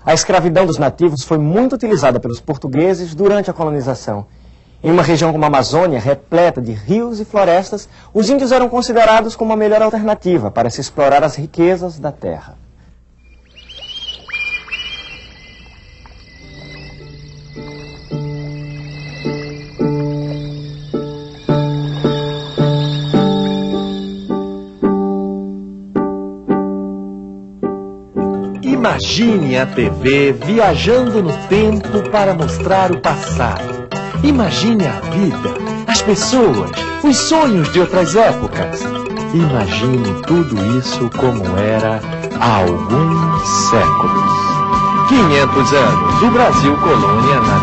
A escravidão dos nativos foi muito utilizada pelos portugueses durante a colonização. Em uma região como a Amazônia, repleta de rios e florestas, os índios eram considerados como a melhor alternativa para se explorar as riquezas da terra. Imagine a TV viajando no tempo para mostrar o passado. Imagine a vida, as pessoas, os sonhos de outras épocas. Imagine tudo isso como era há alguns séculos. 500 anos, o Brasil Colônia na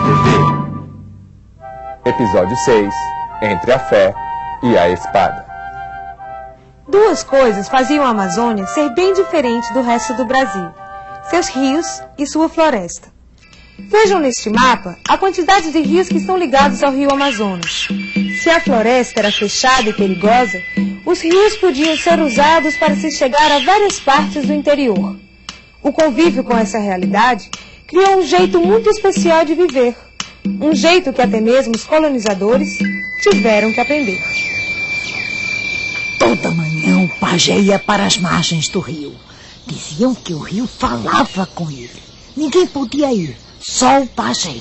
TV. Episódio 6, Entre a Fé e a Espada. Duas coisas faziam a Amazônia ser bem diferente do resto do Brasil: seus rios e sua floresta. Vejam neste mapa a quantidade de rios que estão ligados ao rio Amazonas. Se a floresta era fechada e perigosa, os rios podiam ser usados para se chegar a várias partes do interior. O convívio com essa realidade criou um jeito muito especial de viver, um jeito que até mesmo os colonizadores tiveram que aprender. Toda manhã o pajé ia para as margens do rio. Diziam que o rio falava com ele. Ninguém podia ir, só o pajé.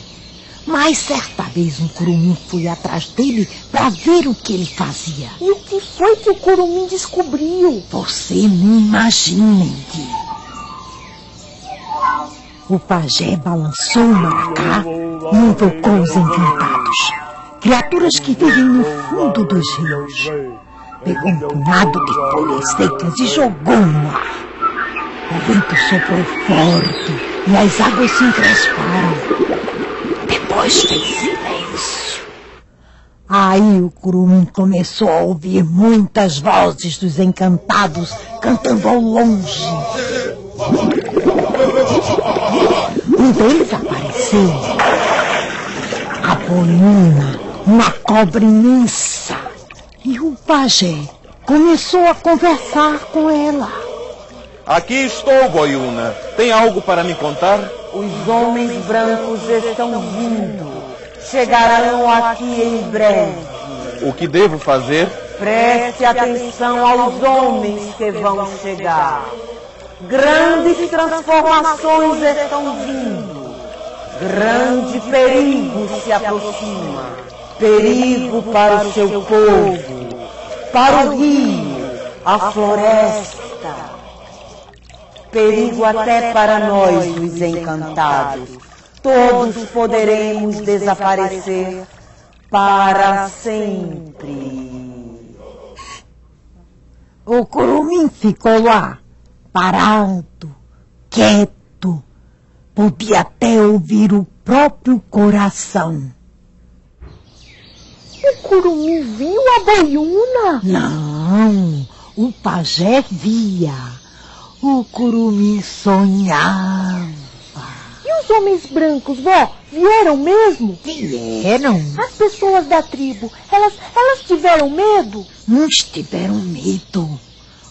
Mas certa vez um curumim foi atrás dele para ver o que ele fazia. E o que foi que o curumim descobriu? Você não imagina, Indy. O pajé balançou o maracá e invocou os encantados, criaturas que vivem no fundo dos rios. Pegou um punhado de folhas secas e jogou no ar. O vento soprou forte e as águas se encresparam. Depois fez silêncio. Aí o curumim começou a ouvir muitas vozes dos encantados cantando ao longe. Um deles apareceu. A boiuna, uma cobra imensa. E o pajé começou a conversar com ela. Aqui estou, boiuna. Tem algo para me contar? Os homens brancos estão vindo. Chegarão aqui em breve. O que devo fazer? Preste atenção aos homens que vão chegar. Grandes transformações estão vindo. Grande perigo se aproxima. Perigo para o seu povo, para o rio, a floresta. Perigo até para nós, os encantados. Todos poderemos desaparecer para sempre. O curumim ficou lá, parado, quieto. Podia até ouvir o próprio coração. O curumim viu a boiuna? Não, o pajé via. O curumim sonhava. E os homens brancos, vó, vieram mesmo? Vieram. As pessoas da tribo, elas tiveram medo? Uns tiveram medo,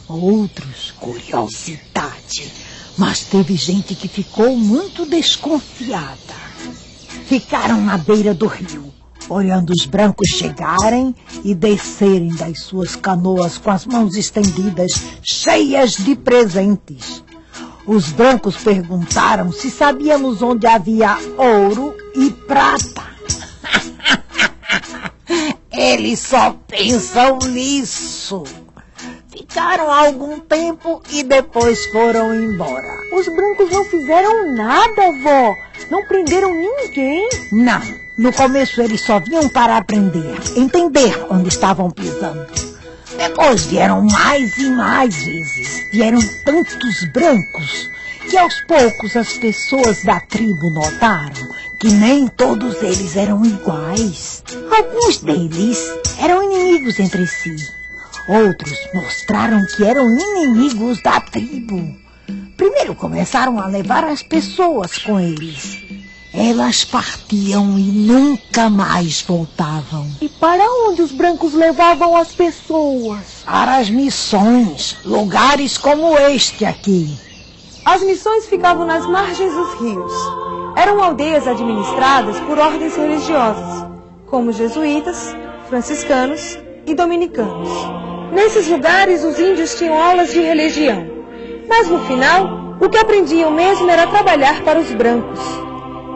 outros curiosidade. Mas teve gente que ficou muito desconfiada. Ficaram na beira do rio, olhando os brancos chegarem e descerem das suas canoas com as mãos estendidas, cheias de presentes. Os brancos perguntaram se sabíamos onde havia ouro e prata. Eles só pensam nisso. Ficaram algum tempo e depois foram embora. Os brancos não fizeram nada, vó. Não prenderam ninguém. Não. No começo eles só vinham para aprender, entender onde estavam pisando. Depois vieram mais e mais vezes. Vieram tantos brancos que aos poucos as pessoas da tribo notaram que nem todos eles eram iguais. Alguns deles eram inimigos entre si. Outros mostraram que eram inimigos da tribo. Primeiro começaram a levar as pessoas com eles. Elas partiam e nunca mais voltavam. E para onde os brancos levavam as pessoas? Para as missões, lugares como este aqui. As missões ficavam nas margens dos rios. Eram aldeias administradas por ordens religiosas, como jesuítas, franciscanos e dominicanos. Nesses lugares, os índios tinham aulas de religião, mas no final, o que aprendiam mesmo era trabalhar para os brancos.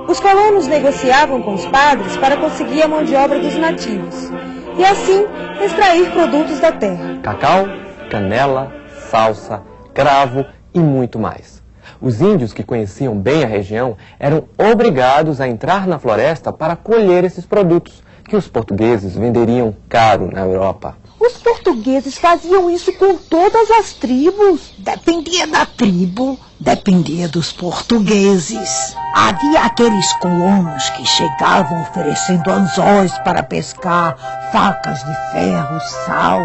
Os colonos negociavam com os padres para conseguir a mão de obra dos nativos e assim extrair produtos da terra. Cacau, canela, salsa, cravo e muito mais. Os índios que conheciam bem a região eram obrigados a entrar na floresta para colher esses produtos, que os portugueses venderiam caro na Europa. Os portugueses faziam isso com todas as tribos. Dependia da tribo, dependia dos portugueses. Havia aqueles colonos que chegavam oferecendo anzóis para pescar, facas de ferro, sal.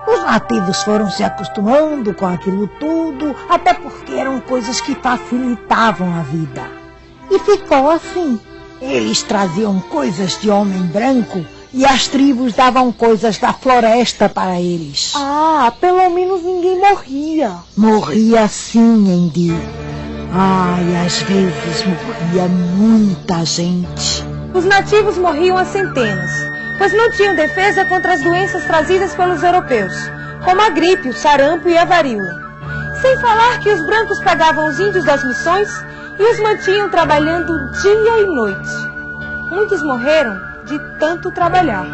Os nativos foram se acostumando com aquilo tudo, até porque eram coisas que facilitavam a vida. E ficou assim. Eles traziam coisas de homem branco e as tribos davam coisas da floresta para eles. Ah, pelo menos ninguém morria. Morria sim, Andy. Ai, às vezes morria muita gente. Os nativos morriam a centenas, pois não tinham defesa contra as doenças trazidas pelos europeus, como a gripe, o sarampo e a varíola. Sem falar que os brancos pegavam os índios das missões e os mantinham trabalhando dia e noite. Muitos morreram de tanto trabalhar.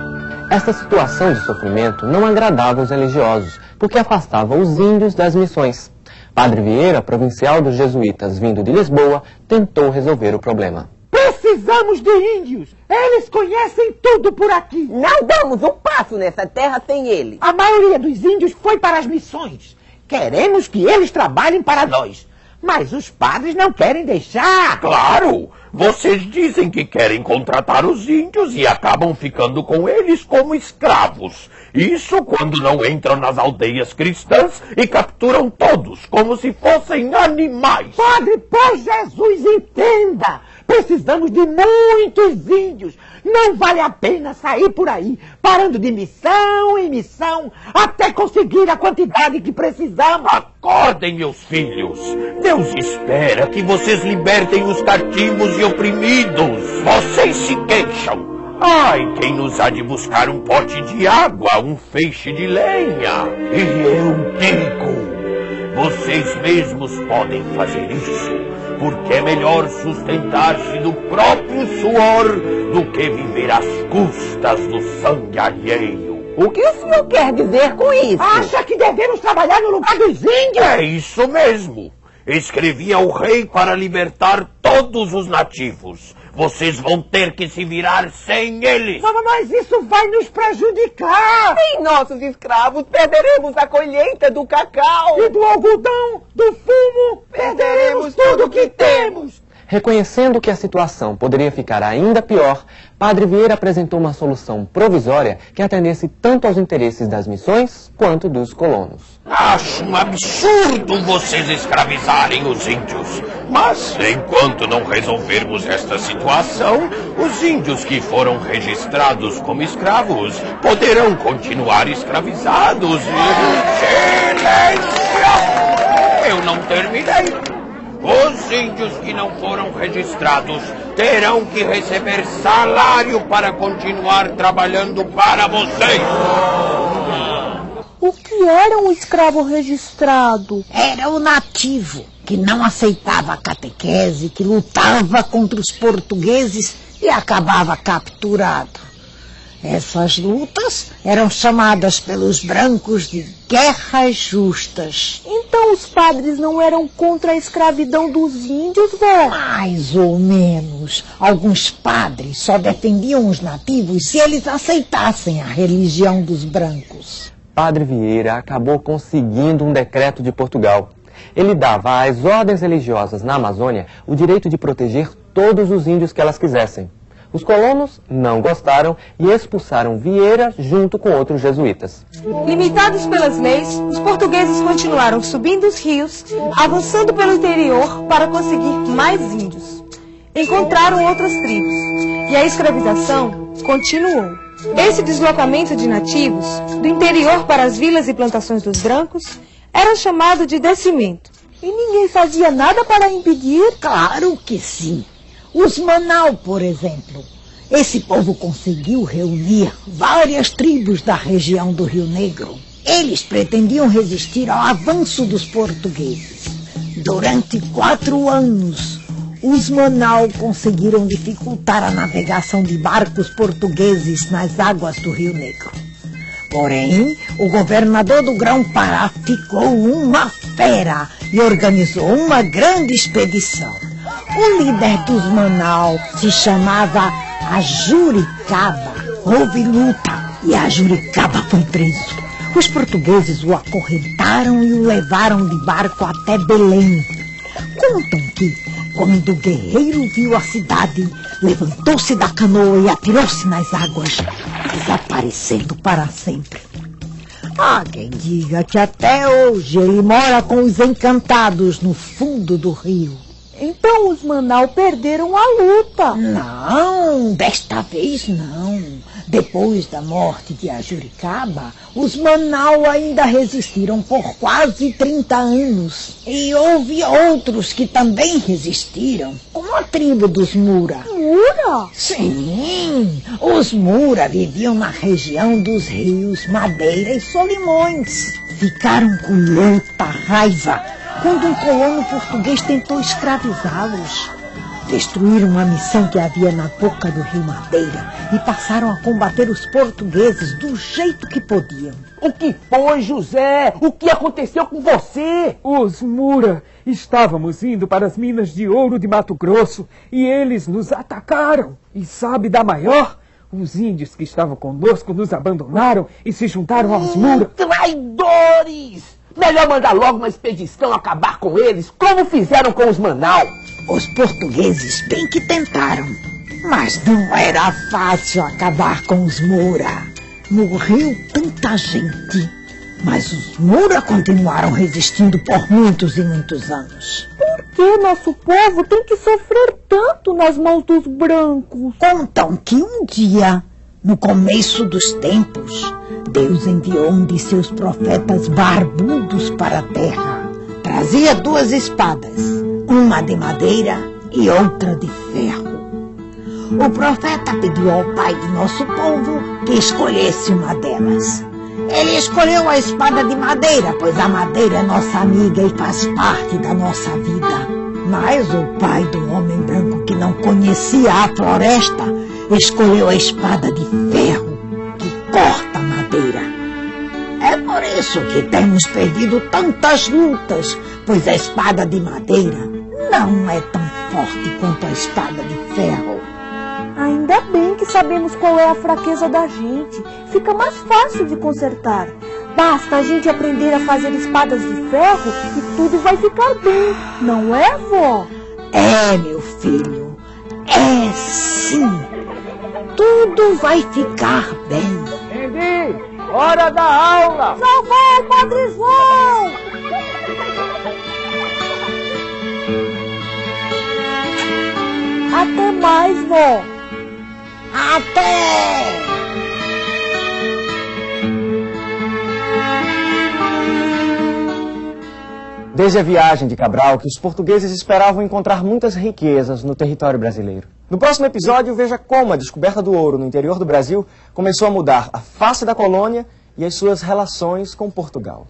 Esta situação de sofrimento não agradava os religiosos, porque afastava os índios das missões. Padre Vieira, provincial dos jesuítas vindo de Lisboa, tentou resolver o problema. Precisamos de índios. Eles conhecem tudo por aqui. Não damos um passo nessa terra sem eles. A maioria dos índios foi para as missões. Queremos que eles trabalhem para nós. Mas os padres não querem deixar. Claro! Vocês dizem que querem contratar os índios e acabam ficando com eles como escravos. Isso quando não entram nas aldeias cristãs e capturam todos como se fossem animais. Padre, por Jesus, entenda! Precisamos de muitos índios. Não vale a pena sair por aí, parando de missão em missão, até conseguir a quantidade que precisamos. Acordem, meus filhos. Deus espera que vocês libertem os cativos e oprimidos. Vocês se queixam. Ai, quem nos há de buscar um pote de água, um feixe de lenha? E eu digo, vocês mesmos podem fazer isso, porque é melhor sustentar-se do próprio suor do que viver às custas do sangue alheio. O que o senhor quer dizer com isso? Acha que devemos trabalhar no lugar dos índios? É isso mesmo. Escrevi ao rei para libertar todos os nativos. Vocês vão ter que se virar sem eles. Mas isso vai nos prejudicar. Sem nossos escravos, perderemos a colheita do cacau. E do algodão, do fumo, perderemos tudo que temos. Reconhecendo que a situação poderia ficar ainda pior, Padre Vieira apresentou uma solução provisória que atendesse tanto aos interesses das missões quanto dos colonos. Acho um absurdo vocês escravizarem os índios. Mas, enquanto não resolvermos esta situação, os índios que foram registrados como escravos poderão continuar escravizados. Silêncio! Eu não terminei. Os índios que não foram registrados terão que receber salário para continuar trabalhando para vocês. O que era um escravo registrado? Era o nativo, que não aceitava a catequese, que lutava contra os portugueses e acabava capturado. Essas lutas eram chamadas pelos brancos de guerras justas. Então os padres não eram contra a escravidão dos índios, vó? Mais ou menos. Alguns padres só defendiam os nativos se eles aceitassem a religião dos brancos. Padre Vieira acabou conseguindo um decreto de Portugal. Ele dava às ordens religiosas na Amazônia o direito de proteger todos os índios que elas quisessem. Os colonos não gostaram e expulsaram Vieira junto com outros jesuítas. Limitados pelas leis, os portugueses continuaram subindo os rios, avançando pelo interior para conseguir mais índios. Encontraram outras tribos e a escravização continuou. Esse deslocamento de nativos do interior para as vilas e plantações dos brancos era chamado de descimento. E ninguém fazia nada para impedir? Claro que sim. Os Manaus, por exemplo. Esse povo conseguiu reunir várias tribos da região do Rio Negro. Eles pretendiam resistir ao avanço dos portugueses. Durante 4 anos, os Manaus conseguiram dificultar a navegação de barcos portugueses nas águas do Rio Negro. Porém, o governador do Grão-Pará ficou uma fera e organizou uma grande expedição. O líder dos Manaus se chamava Ajuricaba. Houve luta e Ajuricaba foi preso. Os portugueses o acorrentaram e o levaram de barco até Belém. Contam que, quando o guerreiro viu a cidade, levantou-se da canoa e atirou-se nas águas, desaparecendo para sempre. Há quem diga que até hoje ele mora com os encantados no fundo do rio. Então os Manaus perderam a luta. Não, desta vez não. Depois da morte de Ajuricaba, os Manaus ainda resistiram por quase 30 anos. E houve outros que também resistiram, como a tribo dos Mura. Mura? Sim, os Mura viviam na região dos rios Madeira e Solimões. Ficaram com muita raiva quando um colono português tentou escravizá-los. Destruíram a missão que havia na boca do rio Madeira e passaram a combater os portugueses do jeito que podiam. O que foi, José? O que aconteceu com você? Os Mura, estávamos indo para as minas de ouro de Mato Grosso e eles nos atacaram. E sabe da maior? Os índios que estavam conosco nos abandonaram e se juntaram aos Mura. Traidores! Melhor mandar logo uma expedição acabar com eles, como fizeram com os Manaus. Os portugueses bem que tentaram, mas não era fácil acabar com os Mura. Morreu tanta gente, mas os Mura continuaram resistindo por muitos e muitos anos. Por que nosso povo tem que sofrer tanto nas mãos dos brancos? Contam que um dia, no começo dos tempos, Deus enviou um de seus profetas barbudos para a terra. Trazia 2 espadas, uma de madeira e outra de ferro. O profeta pediu ao pai de nosso povo que escolhesse uma delas. Ele escolheu a espada de madeira, pois a madeira é nossa amiga e faz parte da nossa vida. Mas o pai do homem branco, que não conhecia a floresta, escolheu a espada de ferro, que corta a madeira. É por isso que temos perdido tantas lutas, pois a espada de madeira não é tão forte quanto a espada de ferro. Ainda bem que sabemos qual é a fraqueza da gente. Fica mais fácil de consertar. Basta a gente aprender a fazer espadas de ferro e tudo vai ficar bem. Não é, vó? É, meu filho. É sim. Tudo vai ficar bem. Entendi. Hora da aula. Já vai, Padre João. Até mais, vó. Até! Desde a viagem de Cabral, que os portugueses esperavam encontrar muitas riquezas no território brasileiro. No próximo episódio, veja como a descoberta do ouro no interior do Brasil começou a mudar a face da colônia e as suas relações com Portugal.